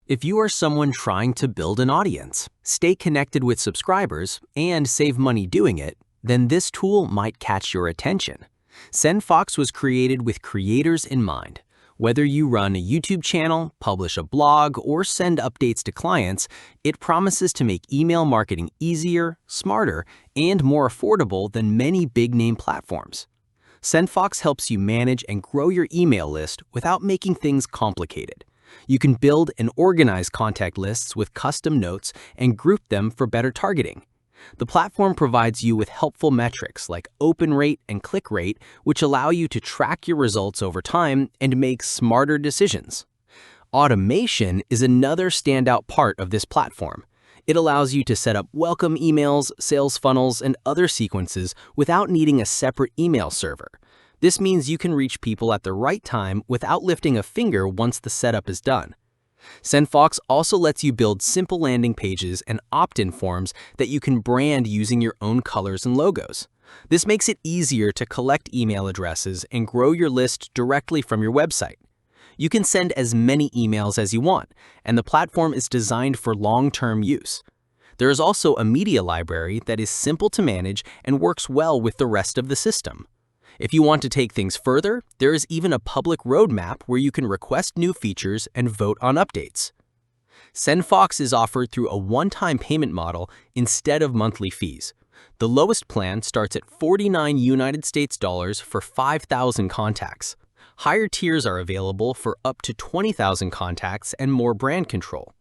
If you are someone trying to build an audience, stay connected with subscribers, and save money doing it, then this tool might catch your attention. SendFox was created with creators in mind. Whether you run a YouTube channel, publish a blog, or send updates to clients, it promises to make email marketing easier, smarter, and more affordable than many big-name platforms. SendFox helps you manage and grow your email list without making things complicated. You can build and organize contact lists with custom notes and group them for better targeting. The platform provides you with helpful metrics like open rate and click rate, which allow you to track your results over time and make smarter decisions. Automation is another standout part of this platform. It allows you to set up welcome emails, sales funnels, and other sequences without needing a separate email server. This means you can reach people at the right time without lifting a finger once the setup is done. SendFox also lets you build simple landing pages and opt-in forms that you can brand using your own colors and logos. This makes it easier to collect email addresses and grow your list directly from your website. You can send as many emails as you want, and the platform is designed for long-term use. There is also a media library that is simple to manage and works well with the rest of the system. If you want to take things further, there is even a public roadmap where you can request new features and vote on updates. SendFox is offered through a one-time payment model instead of monthly fees. The lowest plan starts at $49 for 5,000 contacts. Higher tiers are available for up to 20,000 contacts and more brand control.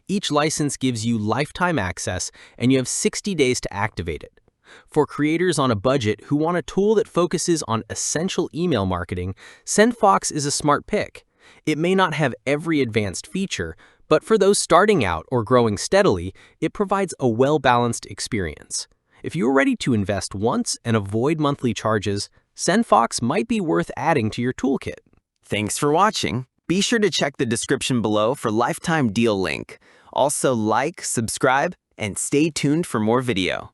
Each license gives you lifetime access, and you have 60 days to activate it. For creators on a budget who want a tool that focuses on essential email marketing, SendFox is a smart pick. It may not have every advanced feature, but for those starting out or growing steadily, it provides a well-balanced experience. If you're ready to invest once and avoid monthly charges, SendFox might be worth adding to your toolkit. Thanks for watching. Be sure to check the description below for lifetime deal link. Also like, subscribe, and stay tuned for more video.